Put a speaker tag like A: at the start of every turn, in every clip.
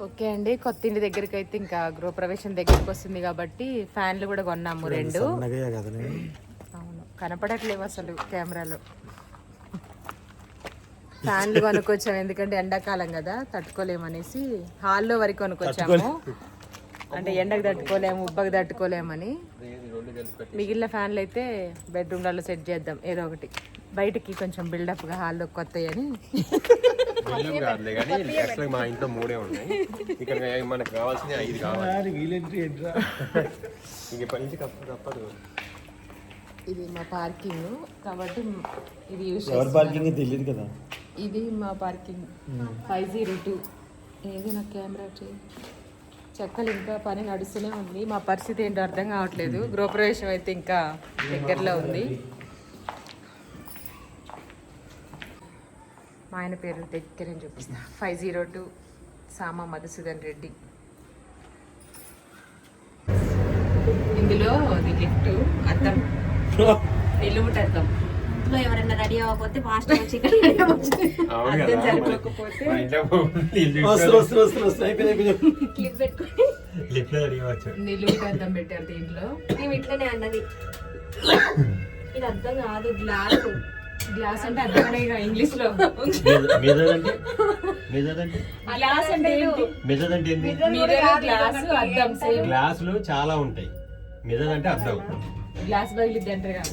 A: Okay అండి, కొత్త ఇంటి దగ్గరికి అయితే ఇంకా గృహప్రవేశం దగ్గరికి వస్తుంది కాబట్టి ఫ్యాన్లు కూడా కొన్నాము 2. అవును, కనపడట్లేవు అసలు కెమెరాలో. ఫ్యాన్లు కొనుక్కొచ్చాము ఎందుకంటే ఎండాకాలం కదా, తట్టుకోలేమనేసి. హాల్లో వరకు కొనుక్కొచ్చాము, అంటే ఎండకు తట్టుకోలేము, ఉబ్బకు తట్టుకోలేమని. మిగిలిన ఫ్యాన్లు అయితే బెడ్రూమ్లలో సెట్ చేద్దాం ఏదో ఒకటి, బయటకి కొంచెం బిల్డప్గా హాల్లో కొత్తవి అని.
B: మా ఇంట్లో 3 ఉన్నాయి, ఇక్కడ మనకు కావాల్సిన 5 కావాలి.
A: ఇది మా పార్కింగ్ కాబట్టి ఇది యూజ్
C: తెలియదు కదా.
A: ఇది మా పార్కింగ్ 502. ఏది నా కెమెరా చెక్కలు ఇంకా పని నడుస్తూనే ఉంది. మా పరిస్థితి ఏంటో అర్థం కావట్లేదు. గృహప్రవేశం అయితే ఇంకా దగ్గరలో ఉంది. మా ఆయన పేరు దగ్గర చూపిస్తా, 502 సామా మధుసూదన్ రెడ్డి. ఇందులో అది గిఫ్ట్ అద్దం, నిలువుట అద్దం.
D: ఎవరైనా రెడీ అవ్వకపోతే ఫాస్ట్
A: సరిపోకపోతే నిలువుట అద్దం పెట్టారు దీంట్లో.
D: మేము ఇట్లనే అన్నది, ఇది అర్థం కాదు, గ్లాస్.
A: గ్లాస్ అంటే అర్థమనే ఇంగ్లీష్ లో.
B: గ్లాసులు చాలా ఉంటాయి, మిర్రర్ అంటే అర్థం.
A: గ్లాస్ బయలుద్ది అంటారు కదా.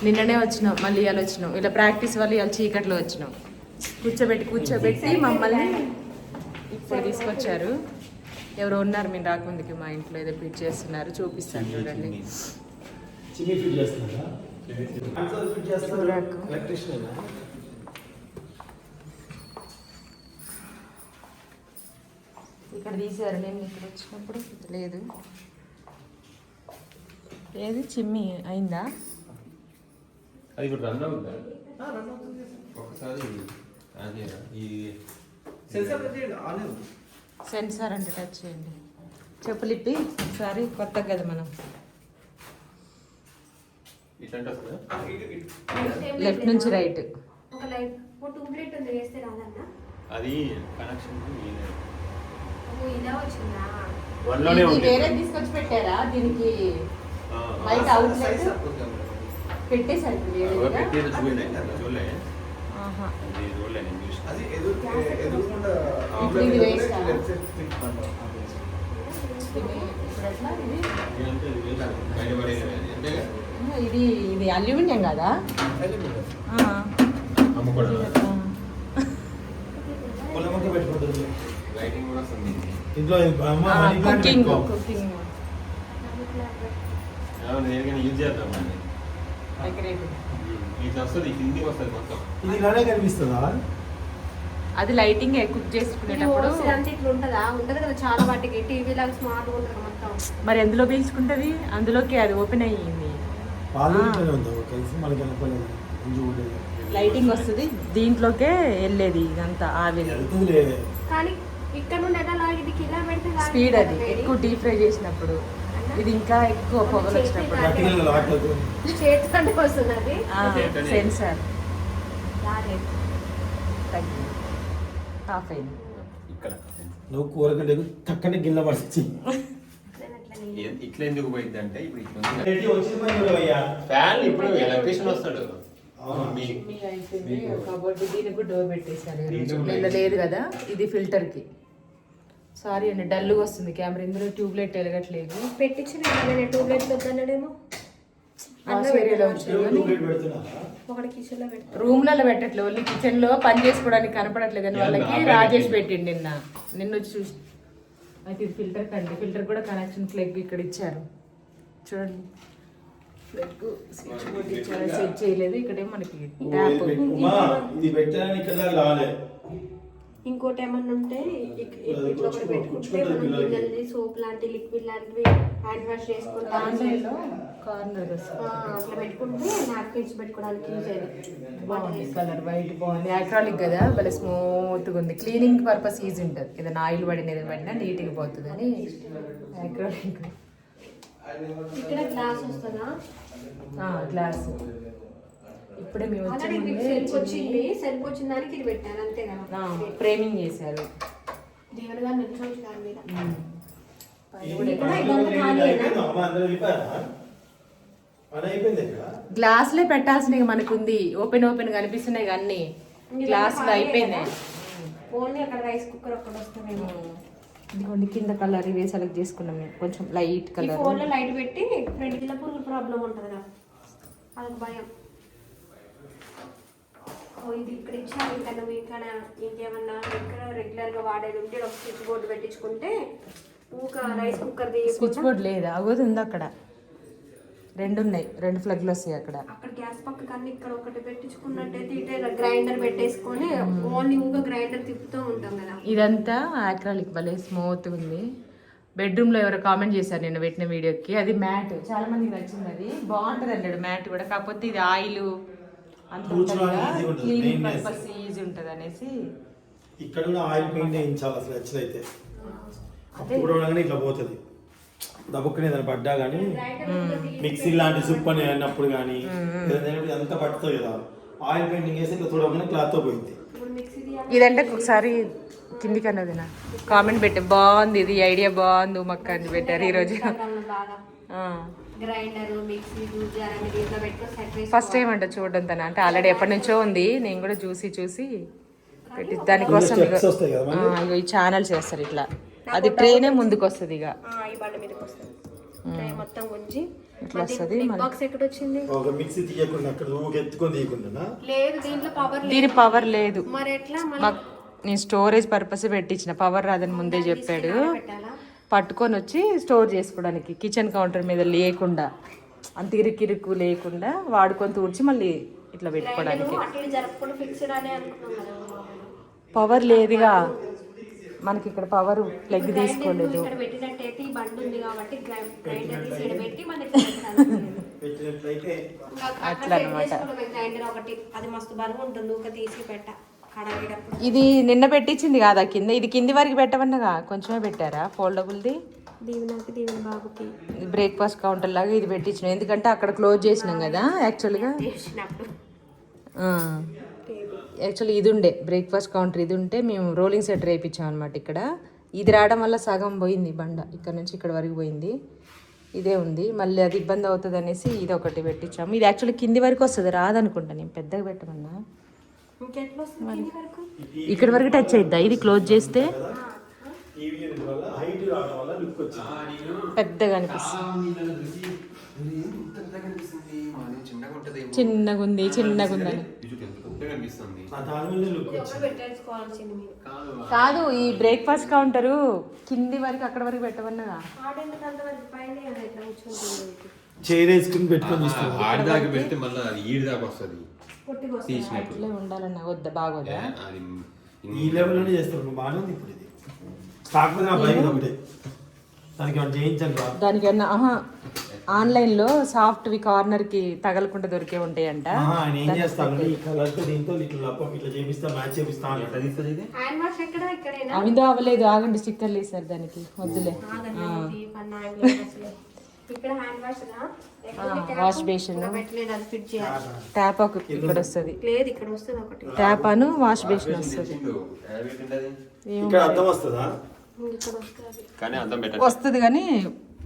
A: నిన్ననే వచ్చినాం, మళ్ళీ ఇవాళ వచ్చినాం. ఇలా ప్రాక్టీస్ వల్ల ఇవాళ చీకట్లో వచ్చినాం. కూర్చోబెట్టి మమ్మల్ని ఇప్పుడు తీసుకొచ్చారు. ఎవరో ఉన్నారు మేము రాకముందుకి మా ఇంట్లో, ఏదో ఫిట్ చేస్తున్నారు, చూపిస్తాను చూడండి. ఇక్కడ తీసారు, నేను ఇక్కడ వచ్చినప్పుడు లేదు. ఏది చిమ్మి అయిందా?
B: అది ఇప్పుడు రన్ అవుతుందా? ఒకసారి
A: సెన్సార్ అంటే టచ్ చేయండి. చెప్పులు ఇప్పి ఒకసారి, కొత్త కదా మనం. లెఫ్ట్ నుంచి రైట్.
B: అది కనెక్షన్
A: వేరే తీసుకొచ్చి పెట్టారా దీనికి? బయట అవుట్లెట్ పెట్టేసారు. ఇది ఇది అల్యూమినియం కదా? కుకింగ్
B: యూజ్ చేద్దాం.
A: అది లైటింగ్ కుక్ చేసుకునేటప్పుడు
D: ఉంటది కదా చాలా వాటికి, టీవీ లాగా స్మార్ట్ ఉంటుంది మొత్తం.
A: మరి ఎందులో పీల్చుకుంటది? అందులోకి అది ఓపెన్ అయ్యింది, లైటింగ్ వస్తుంది, దీంట్లోకే వెళ్ళేది ఇదంతా ఆవిరి.
D: కానీ ఇక్కడ నుండి ఎలా లాగిది కిలా పెడితే
A: స్పీడ్ అది ఎక్కువ డీప్ ఫ్రై చేసినప్పుడు, ఇది ఇంకా ఎక్కువ పొగలు వచ్చినప్పుడు
D: చేతికంటే వస్తుంది
A: సెన్సార్ ఆఫ్ అయింది.
C: నువ్వు కూరకంటే తక్కనే గిన్నె పడిచి
B: ఇట్లా ఎందుకు పోయింది అంటే, ఫ్యాన్ ఇప్పుడు ఎలక్ట్రీషియన్ వస్తాడు.
A: కాబట్టి దీనికి డోర్ పెట్టేశారు, నిన్న లేదు కదా. ఇది ఫిల్టర్ కి. సారీ అండి, డల్గా వస్తుంది కెమెరా. ఇందులో ట్యూబ్లైట్ వెలగట్లేదు.
D: పెట్టించిన ట్యూబ్లైట్ వద్దన్నాడేమో.
A: రూమ్లలో పెట్టట్లేదు, ఓన్లీ కిచెన్ లో పని చేసుకోవడానికి కనపడట్లేదు అని వాళ్ళకి రాజేష్ పెట్టిండి నిన్న వచ్చి చూసి. అయితే ఇది ఫిల్టర్ కండి, ఫిల్టర్ కూడా కనెక్షన్ ప్లగ్ ఇక్కడ ఇచ్చారు చూడండి. ప్లగ్ స్విచ్ బోర్డ్ ఇచ్చారు, సెట్ చేయలేదు. ఇక్కడేమో మనకి ట్యాప్.
D: ఇంకోటి ఏమన్నా ఉంటే ఇట్లా ఒకటి పెట్టుకుంటే పిల్లలది సోప్ లాంటి లిక్విడ్ లాంటివి హ్యాండ్ వాష్ చేసుకుంటే
A: కార్నర్
D: అట్లా పెట్టుకుంటే నాప్కిన్స్ పెట్టుకోవడానికి యూజ్ అయ్యేది.
A: కలర్ వైట్ బాగుంది, యాక్రాలిక్ కదా, భలే స్మూత్గా ఉంది. క్లీనింగ్ పర్పస్ ఈజీ ఉంటుంది, ఏదైనా ఆయిల్ పడిన ఏదైనా పడినా నీట్గా పోతుంది అని యాక్రాలిక్.
D: ఇక్కడ గ్లాస్ వస్తుందా?
A: గ్లాస్ ఇప్పుడే మేము వచ్చే
D: ఆల్రెడీ
A: ముందే
D: సెల్ఫ్ వచ్చింది, సెల్ఫ్ వచ్చిన దానికి ఇది పెట్టాను అంతే కదా.
A: ఫ్రేమింగ్ చేశారు.
D: దేవుడు గారు నిల్చోవచ్చు దాని మీద.
A: గ్లాసులే పెట్టాల్సినవి మనకుంది. ఓపెన్ కనిపిస్తున్నాయి అన్ని గ్లాసులు అయిపోయినాయి.
D: ఓన్లీ అక్కడ రైస్ కుక్కర్ ఒక్కటి వస్తుందేమో.
A: ఇదిగోండి కింద కలర్ ఇవే సెలెక్ట్ చేసుకున్నాం మేము, కొంచెం లైట్
D: ఈ
A: కలర్.
D: ఫోన్ లో లైట్ పెట్టి ఫ్రంట్ కింద పురుగు ప్రాబ్లం ఉంటుంది కదా, అదొక భయం. ఇది ఇక్కడ ఇచ్చారు. ఇంకా నువ్వు ఇక్కడ ఇంకేమన్నా ఇక్కడ రెగ్యులర్ గా వాడేది ఉంటే ఒక స్విచ్ బోర్డు పెట్టించుకుంటే ఊక రైస్ కుక్కర్
A: స్విచ్ బోర్డు లేదా? అగోది ఉంది అక్కడ, రెండు ఉన్నాయి, రెండు ప్లగ్లు వస్తాయి అక్కడ.
D: అక్కడ గ్యాస్ పక్కకి అన్ని ఇక్కడ ఒకటి పెట్టించుకున్నట్టయితే ఇటే గ్రైండర్ పెట్టేసుకొని ఓన్లీ ఊక గ్రైండర్ తిప్పుతూ ఉంటాం కదా.
A: ఇదంతా యాక్రాలిక్ భలే స్మూత్ ఉంది. బెడ్రూమ్ లో ఎవరో కామెంట్ చేశారు నేను పెట్టిన వీడియోకి, అది మ్యాట్ చాలా మందికి నచ్చింది. అది బాగుంటది అన్నాడు మ్యాట్ కూడా, కాకపోతే ఇది ఆయిల్ అంత క్లీనింగ్ పర్పస్ ఈజీ ఉంటది అనేసి.
C: ఇక్కడ కూడా ఆయిల్ పెయింట్ వేయించాలి అసలు అయితే. అప్పుడు ఇట్లా పోతుంది దబ్బుకునే దాన్ని పడ్డా కానీ, మిక్సీ లాంటి సూప్ అని అన్నప్పుడు కానీ ఎంత పడుతుంది కదా, ఆయిల్ పెయింటింగ్ వేసి ఇట్లా చూడగానే క్లాత్ తో పోయింది.
A: ఇదంటే ఒకసారి కిందికి అన్నది నా కామెంట్ పెట్టి బాగుంది, ఇది ఐడియా బాగుంది ఉమక్క అని పెట్టారు ఈరోజు. ఫస్ట్ టైం అంట చూడడం తన, అంటే ఆల్రెడీ ఎప్పటి నుంచో ఉంది, నేను కూడా చూసి పెట్టి దానికోసం ఇగో ఈ ఛానల్ చేస్తారు ఇట్లా, అది ట్రైనే ముందుకు వస్తుంది. ఇక
D: మొత్తం గుంజి
A: ఇట్లా వస్తుంది.
D: బాక్స్ ఎక్కడ వచ్చింది?
C: ఒక మిక్సీ తీయకుండా అక్కడ ఎత్తుకొని తీయకుండా
D: లేదు, దీంట్లో పవర్
A: దీని పవర్ లేదు.
D: మరి ఎట్లా?
A: నేను స్టోరేజ్ పర్పస్ పెట్టించిన, పవర్ రాదని ముందే చెప్పాడు. పట్టుకొని వచ్చి స్టోర్ చేసుకోవడానికి కిచెన్ కౌంటర్ మీద లేకుండా, అంత ఇరుకు లేకుండా వాడుకొని తూడ్చి మళ్ళీ ఇట్లా పెట్టుకోవడానికి. పవర్ లేదుగా మనకి, ఇక్కడ పవర్ ప్లగ్ తీసుకోలేదు. అట్లా అనమాట. ఇది నిన్న పెట్టించింది కాదా కింద, ఇది కింది వరకు పెట్టమన్నగా కొంచెమే పెట్టారా ఫోల్డబుల్ది. బ్రేక్ఫాస్ట్ కౌంటర్ లాగా ఇది పెట్టించిన, ఎందుకంటే అక్కడ క్లోజ్ చేసినాం కదా యాక్చువల్గా. యాక్చువల్లీ ఇది ఉండే బ్రేక్ఫాస్ట్ కౌంటర్, ఇది ఉంటే మేము రోలింగ్ సెట్ రేపించాం అనమాట. ఇక్కడ ఇది రావడం వల్ల సగం పోయింది బండ, ఇక్కడ నుంచి ఇక్కడ వరకు పోయింది. ఇదే ఉంది, మళ్ళీ అది ఇబ్బంది అవుతుంది అనేసి ఇది ఒకటి పెట్టించాము. ఇది యాక్చువల్లీ కింది వరకు వస్తుంది, రాదనుకుంటా, నేను పెద్దగా పెట్టమన్నా. ఇక్కడ వరకు టచ్ అయిద్దా? ఇది క్లోజ్ చేస్తే పెద్దగా అనిపిస్తుంది. చిన్నగా ఉంది అని కాదు. ఈ బ్రేక్ఫాస్ట్ కౌంటరు కింది వరకు అక్కడ వరకు పెట్టమన్నగా. అట్లే ఉండాలన్న వద్దా? బాగోదా?
C: ఈ లెవెల్లోనే చేస్తారు, బాగానే ఉంది ఇప్పుడు ఇది. కాకపోతే నా భయం ఒకటే, దానికి చేయించండి.
A: దానికన్నా ఆన్లైన్ లో సాఫ్ట్వి కార్నర్ కి తగలకుండా దొరికే ఉంటాయంట.
C: ఏం చేస్తాను ఈ కలర్ తో దీంతో ఇట్లా చేపిస్తా, మ్యాచ్ చేపిస్తాను.
A: అవిందో అవ్వలేదు, ఆగండి స్టిక్కర్లు వేసారు దానికి, వద్దులే. వాష్ బేసిన్ ట్యాప్ ఇక్కడ వస్తుంది, ట్యాప్ అను వాష్ బేసిన్ వస్తుంది. వస్తుంది కానీ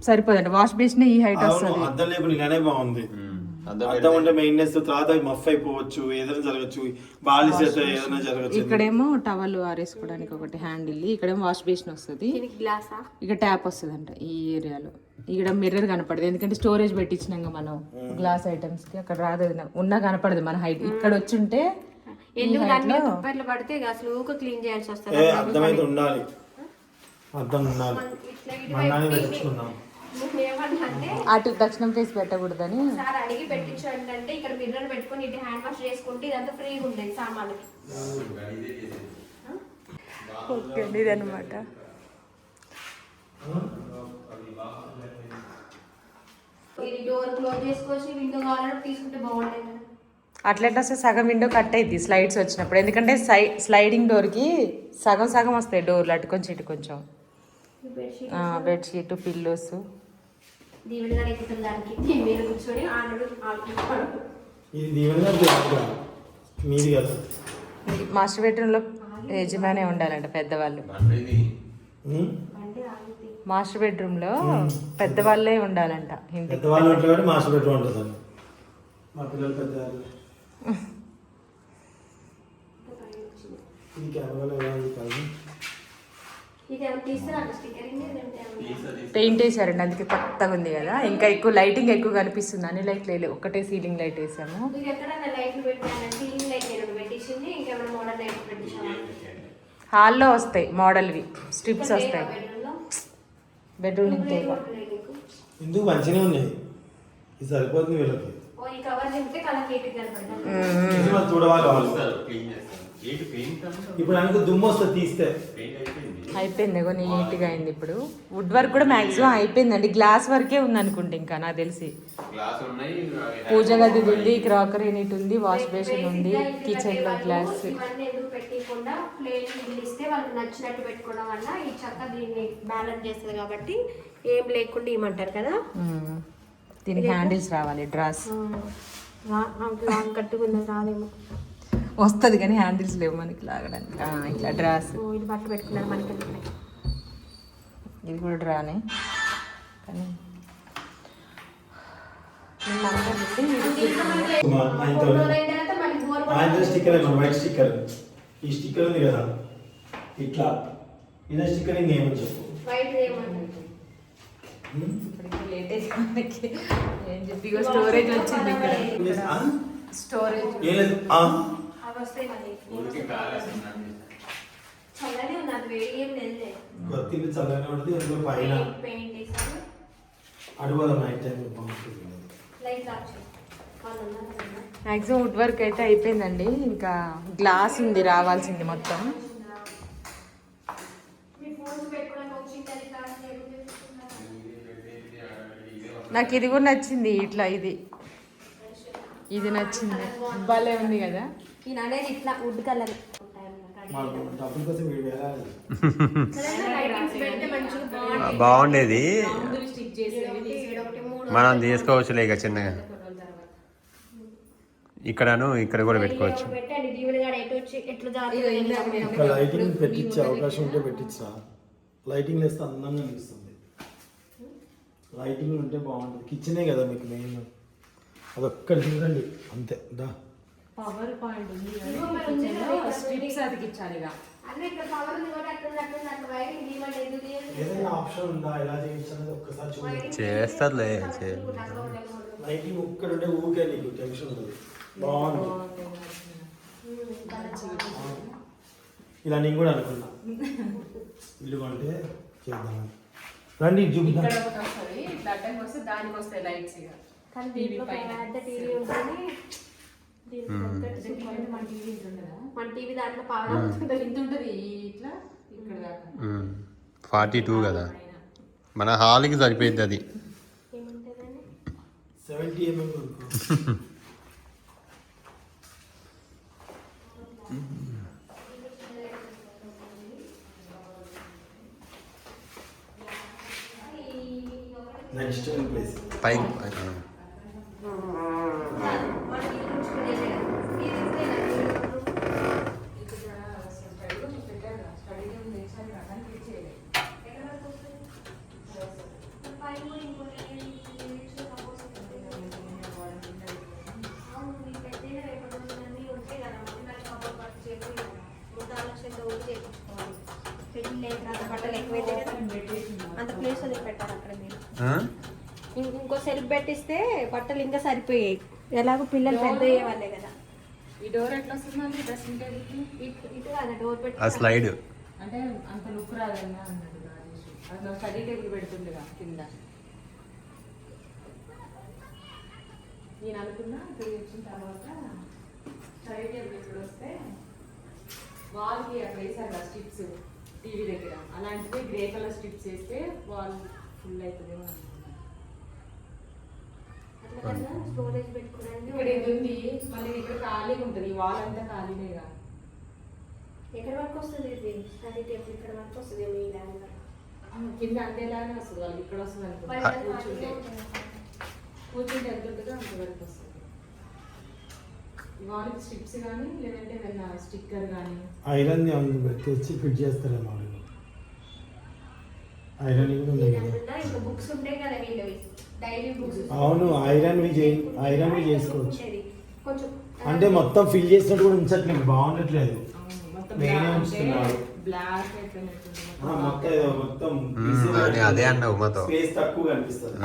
A: సరిపోదండి, వాష్ బేసిన్ ఈ హైట్ వస్తుంది.
C: అద్దం లేకుండా బాగుంది. అద్దం ఉంటే మెయిన్నెస్ తర్వాత మఫ్ అయిపోవచ్చు, ఏదైనా జరగచ్చు, బాలిస్ ఏదైనా జరగచ్చు.
A: ఇక్కడేమో టవల్ ఆరేసుకోవడానికి ఒకటి హ్యాండిల్, ఇక్కడేమో వాష్ బేసిన్ వస్తుంది, ఇక ట్యాప్ వస్తుంది అంట ఈ ఏరియాలో. ఇక్కడ మిర్రర్ కనపడదు, ఎందుకంటే స్టోరేజ్ పెట్టించినాక మనం గ్లాస్ ఐటమ్స్ కి అక్కడ రాదు, ఉన్నా కనపడదు మన హైట్. ఇక్కడ వచ్చి ఉంటే
C: ఉండాలి, అద్దం ఉండాలి.
A: అటు దక్షిణం ఫేస్ పెట్టకూడదని
D: అడిగి పెట్టించండి. అంటే ఇక్కడ మిర్రర్ పెట్టుకొని ఇటు హ్యాండ్ వాష్ చేసుకుంటే ఇదంతా ఫ్రీగా ఉంటాయి సామాన్లకి.
A: ఓకే అండి, ఇది అనమాట.
D: డోర్ క్లోజ్ చేసుకోవచ్చు, విండో కావాలంటే తీసుకుంటే బాగుంటుంది.
A: అట్లెట్ వస్తే సగం విండో కట్ అయింది స్లైడ్స్ వచ్చినప్పుడు, ఎందుకంటే స్లైడింగ్ డోర్కి సగం వస్తాయి డోర్లు, అటు కొంచెం ఇటు కొంచెం. Bedsheet, pillows.
C: ఇది దీవెన మీది కదా.
A: మాస్టర్ బెడ్రూమ్లో యజమానే ఉండాలంట పెద్దవాళ్ళు.
C: ఉమ్?
D: అంటే ఆగుతుంది.
A: మాస్టర్ బెడ్రూమ్లో పెద్దవాళ్ళే ఉండాలంట ఇంటికి.
C: పెద్దవాళ్ళు ఉంటారు కాబట్టి మాస్టర్ బెడ్రూమ్ ఉంటుంది అండి. మా పిల్లలు పెద్దవాళ్ళు. ఇది కెమెరాలో ఎలా ఉంది కాదు.
D: ఇది ఏమైనా తీస్తారా స్టిక్కరింగ్ లేదంటే ఏమైనా?
A: పెయింట్ వేసారండి, అందుకే కొత్తగా ఉంది కదా. ఇంకా ఎక్కువ లైటింగ్ ఎక్కువ కనిపిస్తుంది. అన్ని లైట్లు వేయలేదు, ఒకటే సీలింగ్ లైట్ వేసాము.
D: మీరు ఎక్కడన్నా లైట్లు పెట్టాను సీలింగ్ లైట్ ఏమైనా పెట్టించింది ఇంకేమైనా మోడల్ లైట్ పెట్టించాము
A: హాల్లో వస్తాయి మోడల్వి, స్ట్రిప్స్ వస్తాయి.
D: బెడ్రూమ్లో
A: బెడ్రూమ్
D: నీకు
C: ఎందుకు మంచిగానే ఉన్నాయి. ఇది సరిపోతుంది వీళ్ళకి.
D: ఓ ఈ కవర్ నింపితే కలర్ నీట్గా కనపడతాను.
C: ఇది వాళ్ళు చూడవాలి వాళ్ళు. ఇప్పుడు అనుకో దుమ్ము వస్తుంది తీస్తే.
A: అయిపోయింది, నీట్గా అయింది. ఇప్పుడు వుడ్ వర్క్ కూడా మాక్సిమం అయిపోయిందండి. గ్లాస్ వర్కే ఉంది అనుకుంటే ఇంకా నాకు తెలిసి. పూజ గది ఉంది, క్రాకరీ యూనిట్ ఉంది, వాష్ బేసిన్ ఉంది, కిచెన్ లో గ్లాస్.
D: ఇవన్నీ ఎదురు పెట్టకుండా ప్లేట్ ఇస్తే వాళ్ళకి నచ్చినట్టు పెట్టుకోవడం వల్ల ఈ చక్క దీన్ని బ్యాలెన్స్ చేస్తుంది కాబట్టి ఏం లేకుండా ఇవ్వమంటారు కదా.
A: దీనికి హ్యాండిల్స్ రావాలి, డ్రాస్
D: లాంగ్ కట్టుకుందా రాదేమో.
A: వస్తుంది కానీ హ్యాండిల్స్ లేవు మనకి లాగడానికి. ఇట్లా డ్రాస్,
D: ఇది బట్టలు పెట్టుకున్నారు మనకి.
A: ఇది కూడా డ్రానే కానీ
C: ఆయన స్టిక్కర్ వైట్ స్టిక్కర్. ఈ స్టిక్కర్ ఉంది కదా ఇట్లా, ఇదే స్టిక్కర్ ఇంకేమని చెప్పు.
A: స్టోరేజ్ వచ్చింది ఇక్కడ. స్టోరేజ్
D: చల్లనే ఉంది, అది వేడి ఏం లేదు.
C: కొత్తిల్లు చల్లగా ఉంటుంది. అందులో పైన
D: పెయింట్ వేసారు,
C: అడుగుదాం నైట్ టైం బాగుంటుంది.
D: లైట్ ఆఫ్ చేసి
A: మ్యాక్సిమం వుడ్ వర్క్ అయితే అయిపోయిందండి. ఇంకా గ్లాస్ ఉంది రావాల్సింది మొత్తం. నాకు ఇది కూడా నచ్చింది, ఇట్లా ఇది నచ్చింది, భలే ఉంది కదా.
D: ఈయన అనేది ఇట్లా వుడ్ కలర్.
C: డబ్బుల కోసం వీడు వెళ్ళాలి.
B: బాగుండేది, మనం తీసుకోవచ్చులే ఇక చిన్నగా. ఇక్కడను ఇక్కడ కూడా పెట్టుకోవచ్చు.
D: పెట్టండి దీవుని గాడు ఎటు వచ్చి ఎట్లా జారి
C: ఇంకా లైటింగ్ పెట్టించే అవకాశం ఉంటే పెట్టించా. లైటింగ్ వేస్తే అందంగా అనిపిస్తుంది. లైటింగ్ ఉంటే బాగుంటుంది. కిచెనే కదా మీకు మెయిన్, అదొక్కటి చూడండి అంతే. దా
A: పవర్ పాయింట్ ఉంది, స్ట్రిప్స్ అతికించాలి ఇక.
C: ఏదైనా ఆప్షన్ ఉందా ఎలా చేయించాలి ఒక్కసారి చూడండి.
B: చేస్తారులే.
C: లైటింగ్ ఒక్కటి ఉంటే ఊకే నీకు టెన్షన్ ఉంటుంది. బాగుంది. ఇలా నేను కూడా అనుకున్నా ఇల్లు కొంటే చేద్దామని. రండి చూపిద్దాం.
A: ఇక్కడ ఒకటి వస్తుంది, ఇట్లా అడ్డంగా వస్తే దానికి వస్తాయి లైట్స్ ఇక.
D: కానీ దీంట్లో పెద్ద టీవీ ఉంటుంది. మన టీవీ దాంట్లో పవర్
A: ఇంత ఉంటుంది ఇట్లా ఇక్కడ దాకా.
B: 42 కదా, మన హాల్కి సరిపోయింది అది.
D: ఏముంటుందని
C: 70 mm కొనుక్కో. నెక్స్ట్ ప్లేస్
B: పైకి
D: అంత ప్లేస్ అది పెట్టారు అక్కడ మీరు. ఇంకో సెల్ఫ్ పెట్టిస్తే బట్టలు ఇంకా సరిపోయాయి. ఎలాగో పిల్లలు పెద్ద అయ్యేవాళ్ళే కదా.
A: ఈ డోర్ ఎట్లా వస్తుంది డ్రెస్సింగ్ టేబుల్కి?
D: ఇటు కదా డోర్ పెట్టి
B: ఆ స్లైడ్
A: అంటే అంత లుక్ రాదన్నా అన్నట్టు అట్లా స్టడీ టేబుల్ పెడుతుండగా కింద. నేను అనుకున్నా ఇక్కడ వచ్చిన తర్వాత స్టడీ టేబుల్ ఇక్కడ వస్తే వాల్కి అక్కడ వేసారు కదా స్ట్రిప్స్ టీవీ దగ్గర, అలాంటివి గ్రే కలర్ స్ట్రిప్స్ వేస్తే వాల్ ఫుల్ అవుతుందేమో అనుకున్నా.
D: స్టోరేజ్ పెట్టుకోవడానికి
A: ఇక్కడ ఇది ఉంది, మళ్ళీ ఇక్కడ ఖాళీగా ఉంటుంది. ఈ వాల్ అంతా ఖాళీనేగా.
D: ఎక్కడ వరకు వస్తుంది ఇది స్టడీ టేబుల్? ఇక్కడ వరకు వస్తుంది మీ ల్యాండ్
A: కింద అంతేలానే వస్తుంది, వాళ్ళకి ఇక్కడ వస్తుంది అనుకుంటా. కూర్చుంటే ఎంత ఉంటుందో అంతవరకు వస్తుంది. వానికి స్ట్రిప్స్ కానీ లేదంటే ఏదైనా స్టిక్కర్ కానీ
C: ఐరన్ తెచ్చి ఫిట్ చేస్తారేమో వాళ్ళు. ఐరన్ కూడా ఉంది కదా.
D: ఇంకా బుక్స్ ఉంటాయి కదా వీళ్ళవి డైలీ బుక్స్.
C: అవును, ఐరన్ చేసుకోవచ్చు.
D: కొంచెం
C: అంటే మొత్తం ఫిల్ చేసినట్టు కూడా ఉంచట్లేదు, బాగుండట్లేదు. నేనే ఉంచుతున్నాను.
A: బ్లాక్
C: మొత్తం ఏదో మొత్తం
B: అదే అన్నావు మాతో.
C: స్పేస్ తక్కువ కనిపిస్తుంది.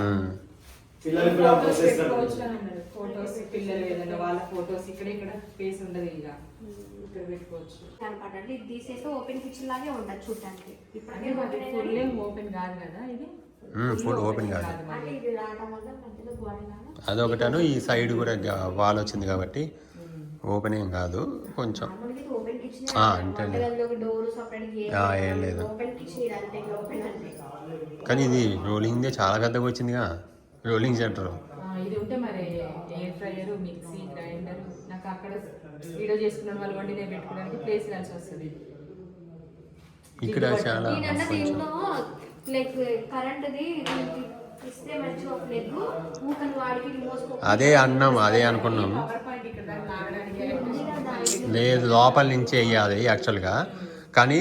C: పిల్లలకి కూడా
A: ఫోటోస్ పిల్లలు ఏదైనా వాళ్ళ ఫోటోస్ ఇక్కడ స్పేస్ ఉండదు, ఇక ఇక్కడ పెట్టుకోవచ్చు.
D: కనపడండి ఇది తీసేస్తే ఓపెన్ కిచెన్ లాగే ఉంటుంది చూడటానికి.
A: అంటే ఫుల్ ఓపెన్ కాదు కదా ఇది,
B: ఫుల్ ఓపెన్ కాదు.
D: అంటే ఇది రావడం వల్ల మధ్యలో గోడ లాగా
B: అదొకటాను, ఈ సైడ్ కూడా వాల్ వచ్చింది కాబట్టి ఓపెన్ ఏం కాదు కొంచెం.
D: ఓపెన్ కిచెన్
B: అంటే
D: డోర్ సపరేట్
B: ఏం లేదు.
D: ఓపెన్ కిచెన్ ఇదంటే ఓపెన్ అంటే.
B: కానీ ఇది రోలింగ్ చాలా పెద్దగా వచ్చిందిగా, రోలింగ్ సెంటర్.
A: ఇది ఉంటే మరి ఎయిర్ ఫ్రైయర్, మిక్సీ, గ్రైండర్, నాకు అక్కడ వీడియో చేసుకున్న వాళ్ళు వండి నేను పెట్టుకోవడానికి ప్లేస్ కలిసి వస్తుంది.
B: ఇక్కడ చాలా
D: దీంట్లో ప్లగ్ కరెంట్ది ఇస్తే మంచిగా ప్లగ్ ఊకని వాడికి మోసుకో.
B: అదే అన్నాం, అదే అనుకున్నాం.
A: పవర్ పాయింట్ ఇక్కడ దాన్ని లాగడానికి
B: లేదు, లోపల నుంచి వేయాలి యాక్చువల్గా, కానీ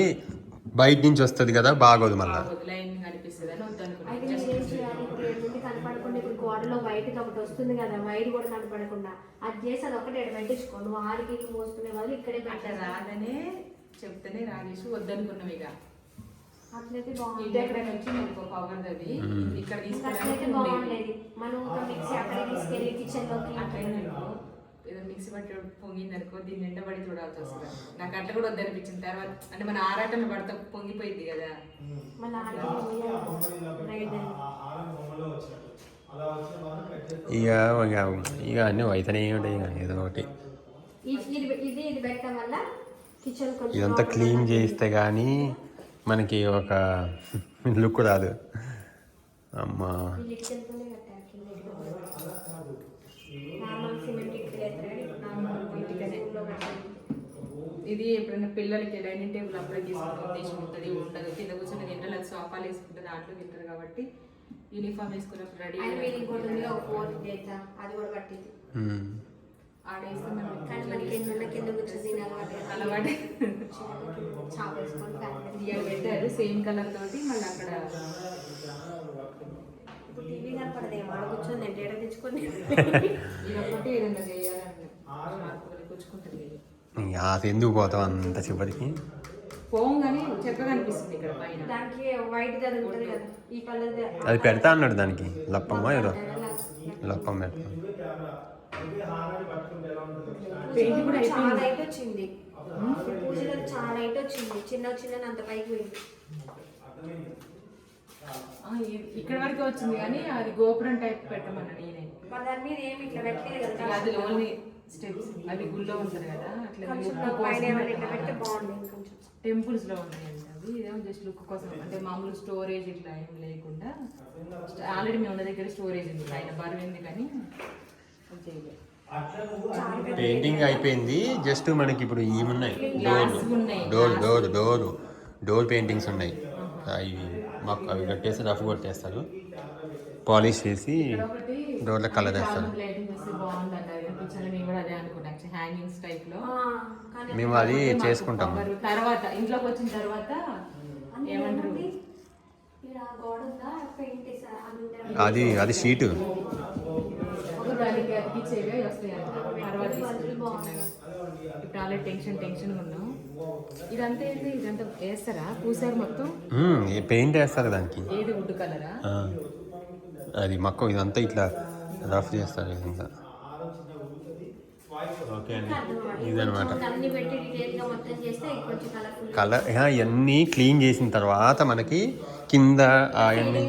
B: బయట నుంచి వస్తుంది కదా, బాగోదు మళ్ళీ.
A: లైన్ కనిపిస్తుంది అని వద్దనుకున్నాను.
D: అయితే నేను ఏం చేయాలి, ఇప్పుడు ఏంటంటే కనపడకుండా ఇప్పుడు గోడలో వైట్ ఒకటి వస్తుంది కదా, వైట్ కూడా కనపడకుండా అది చేసి అది ఒకటి పెట్టించుకో. నువ్వు ఆడికి మోసుకునే వాళ్ళు ఇక్కడే
A: అట్లా
D: పెట్టారు.
A: రాదనే చెప్తేనే రాజేసి వద్దనుకున్నాం. ఇక
D: అట్లయితే
A: ఇటు
D: బాగుంది.
A: ఎక్కడ నుంచి మనకు పవర్ అది ఇక్కడ
D: అట్లయితే బాగుండేది. మనం ఒక మిక్సీ అక్కడ తీసుకెళ్ళి కిచెన్ లోకి
A: అట్లయినా ఏదో మిక్సీ పట్టి పొంగింది అనుకో, దీన్ని ఎండబడి చూడాల్సి వస్తుంది. నాకు అట్లా కూడా వద్దనిపించింది. తర్వాత అంటే మన ఆరాటం పడితే పొంగిపోయింది కదా.
D: మళ్ళీ
B: ఇక అన్నీ అయితేనే ఉంటాయి, ఇక ఏదో ఒకటి.
D: ఇది పెట్టడం వల్ల కిచెన్ కొంచెం
B: ఇదంతా క్లీన్ చేస్తే కానీ మనకి ఒక లుక్ రాదు. అమ్మా
D: కిచెన్తోనే కట్టారు కింద నార్మల్ సిమెంట్
A: ఇది ఎప్పుడైనా పిల్లలకి డైనింగ్ టేబుల్ అప్పుడే తీసుకునే ఉద్దేశం ఉంటుంది, ఉండదు. కింద కూర్చొని తింటారు, అది సోఫాలు వేసుకుంటే దాంట్లో తింటారు కాబట్టి యూనిఫామ్ వేసుకున్నప్పుడు రెడీ
D: ఇంకోటి ఉంది ఒక 4 days అది కూడా పట్టింది.
A: ఆడేస్తే
D: కానీ మనకి ఎన్నున్న కింద కూర్చొని తినాలి
A: అలవాటు.
D: చాప్ వేసుకొని
A: ఇవాళ పెట్టారు సేమ్ కలర్ తోటి. మళ్ళీ అక్కడ
D: ఇప్పుడు టీవీ కనపడదేమో ఆడ కూర్చొని నేను డేటా తెచ్చుకొని
A: ఇది ఒకటి ఏదైనా చేయాలని కూర్చుకుంటుంది.
B: అది ఎందుకు పోతాం అంత చివరికి.
A: పోగానే చక్కగా అనిపిస్తుంది ఇక్కడ పైన.
D: దానికి వైట్ అది ఉంటుంది కదా, ఈ కలర్
B: అది పెడతా అన్నాడు దానికి లప్పమ్మ ఏదో లప్పమ్మ పెడతా.
A: పెయింట్ కూడా
D: చాలా హైట్ వచ్చింది. పూజలో చాలా హైట్ వచ్చింది. చిన్న అంత పైకి పోయింది.
A: ఇక్కడ వరకే వచ్చింది కానీ అది గోపురం టైప్ పెట్టమన్నా నేనే.
D: మరి దాని మీద ఏమి ఇట్లా పెట్టలేదు కదా,
A: అది ఓన్లీ స్టెప్స్. అది గుళ్ళో ఉంటుంది కదా, అట్లా
D: కొంచెం పైన ఏమైనా ఇట్లా పెడితే బాగుండేది. కొంచెం
A: టెంపుల్స్ లో ఉంటాయండి అవి. ఇదేమో జస్ట్ లుక్ కోసం, అంటే మామూలు స్టోరేజ్ ఇట్లా ఏం లేకుండా. ఆల్రెడీ మేము ఉన్న దగ్గర స్టోరేజ్ ఉంది, పైన బరువు కానీ చేయలేదు.
B: పెయింటింగ్ అయిపోయింది. జస్ట్ మనకి ఇప్పుడు ఇవి ఉన్నాయి, డోర్ పెయింటింగ్స్ ఉన్నాయి. అవి మాకు అవి కట్టేసి రఫ్ కొట్టేస్తారు, పాలిష్ చేసి డోర్లో కలర్ వేస్తారు. మేము అది చేసుకుంటాము.
A: తర్వాత ఇంట్లోకి వచ్చిన తర్వాత ఏమంటారు,
B: అది షీటు.
A: దానికి అతికిచ్చేవే వస్తాయి తర్వాత తీసుకుంటాం. ఇప్పుడు ఆల్రెడీ టెన్షన్ ఉన్నాం. ఇదంతా ఏంటి, ఇదంతా వేస్తారా పూసారు మొత్తం?
B: పెయింట్ వేస్తారు దానికి.
A: ఏది వుడ్ కలరా?
B: అది మొక్క ఇదంతా ఇట్లా రఫ్ చేస్తారు ఇదంతా. ఓకే అండి, ఇదనమాట కలర్. ఇవన్నీ క్లీన్ చేసిన తర్వాత మనకి కింద అవన్నీ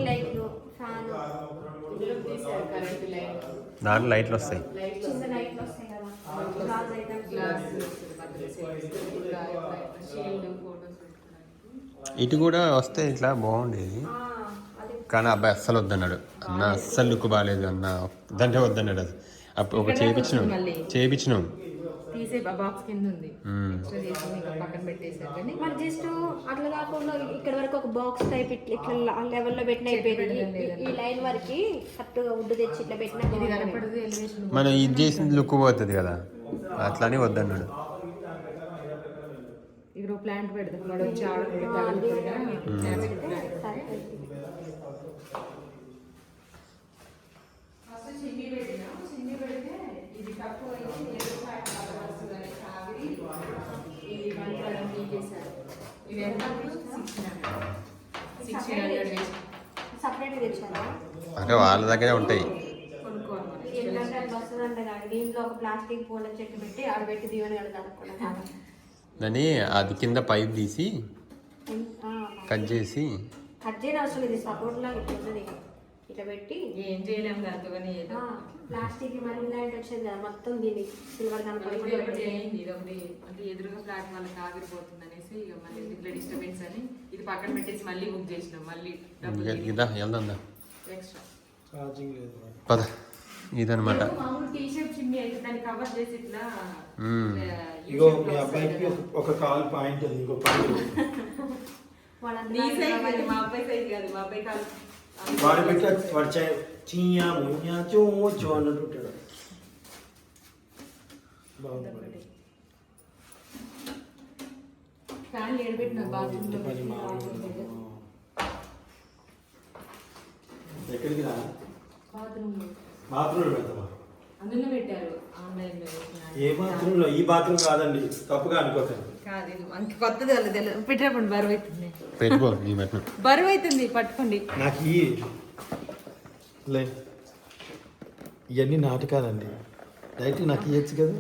B: దాంట్లో లైట్లు వస్తాయి. ఇటు కూడా వస్తే ఇట్లా బాగుండేది, కానీ అబ్బాయి అస్సలు వద్దన్నాడు. అన్న అస్సలు లుక్ బాగాలేదు అన్న, వద్దంటే వద్దన్నాడు. అది అప్పుడు ఒక చేయించినాం
A: తీసే బాక్స్ కింద ఉంది, పక్కన పెట్టేసారు. కానీ
D: మరి జస్ట్ అట్లా కాకుండా ఇక్కడ వరకు ఒక బాక్స్ టైప్ ఇట్లా లెవెల్లో పెట్టిన అయిపోయింది. ఈ లైన్ వరకు కరెక్ట్గా వుడ్ తెచ్చి ఇట్లా పెట్టిన
A: ఇది కనపడదు ఎలివేషన్.
B: మనం ఇది చేసింది లుక్ పోతుంది కదా. అట్లానే వద్దన్నాడు.
A: ఇక్కడ ప్లాంట్ పెడతాం వాడు వచ్చి
D: సపరేట్ తెచ్చారా?
B: అంటే వాళ్ళ దగ్గరే ఉంటాయి.
D: ఏంటంటే అది వస్తుందంట కానీ దీంట్లో ఒక ప్లాస్టిక్ పూల చెట్టు పెట్టి ఆడ పెట్టి దీవెన కలుగుతాను.
B: దాన్ని అది కింద పైప్ తీసి కట్ చేసి
D: కట్ చేయని అవసరం ఇది సపోర్ట్ లాగా ఇట్లా ఇట్లా పెట్టి
A: ఏం చేయలేము దాంతో కానీ
D: ప్లాస్టిక్ మనీ ప్లాంట్ వచ్చేది కదా మొత్తం దీన్ని సిల్వర్
A: ఒకటి అయింది. ఇదొకటి అంటే ఎదురుగా ఫ్లాట్ వాళ్ళకి ఆగిరిపోతుంది అనేసి ఇక మళ్ళీ ఇంట్లో డిస్టర్బెన్స్ అని ఇది పక్కన పెట్టేసి మళ్ళీ బుక్ చేసినాం. మళ్ళీ
B: ఇదా వెళ్దాం
A: ఎక్స్ట్రా
C: ఛార్జింగ్ లేదు.
B: పద. ఇదనమాట.
A: మామూలు టీ షర్ట్ చిమ్మి అయితే దాన్ని కవర్ చేసి ఇట్లా
C: ఇగో మీ అబ్బాయికి ఒక కాల్ పాయింట్ ఉంది, ఇంకో పాయింట్
A: నీ సైజ్ కాదు, మా అబ్బాయి సైజ్ కాదు, మా అబ్బాయి కాదు.
C: వాడు పెట్టి వాడు చియ్యా ముయ్యా చో చో అన్నట్టు ఉంటాడు. బాగుంది.
A: ఫ్యాన్ ఏడబెట్టిన బాత్రూంలో
C: పని మామూలు. ఎక్కడికి రా? బాత్రూంలో పెడతామా?
A: అందులో పెట్టారు ఆన్లైన్లో.
C: ఏ బాత్రూంలో? ఈ బాత్రూమ్ కాదండి, తప్పుగా అనుకోకండి.
A: కాదు ఇది మనకి కొత్తది వాళ్ళు తెలియదు. పెట్టినప్పుడు బరువు అవుతుంది,
B: పెట్టుకో నీ పెట్టు.
A: బరువు అవుతుంది పట్టుకోండి.
C: నాకు ఇవన్నీ నాటకాలండి, డైరెక్ట్ నాకు ఇవ్వచ్చు కదా.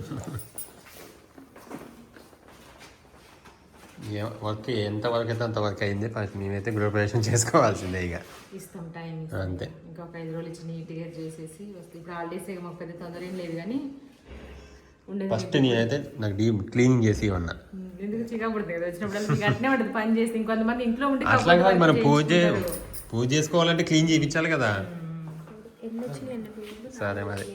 B: వర్క్ ఎంత వర్క్ అయితే అంత వర్క్ అయింది. ఫస్ట్ మేమైతే గృహప్రవేశం చేసుకోవాల్సిందే ఇక.
A: ఇస్తాం టైం
B: అంతే.
A: ఇంకా ఒక 5 రోజులు ఇచ్చి నీట్గా చేసేసి వస్తే ఇప్పుడు హాలిడేస్ మాకు పెద్ద తొందర ఏం లేదు కానీ ఉండేది.
B: ఫస్ట్ నేనైతే నాకు డీప్ క్లీనింగ్ చేసి ఉన్నా.
A: ఎందుకు చికా పడుతుంది కదా వచ్చినప్పుడు అట్నే పడుతుంది పని చేసి. ఇంకొంతమంది ఇంట్లో ఉంటే
B: అట్లా కాదు, మనం పూజ చేసుకోవాలంటే క్లీన్ చేయించాలి కదా.
D: ఎన్ని వచ్చినాయి?
B: సరే మరి.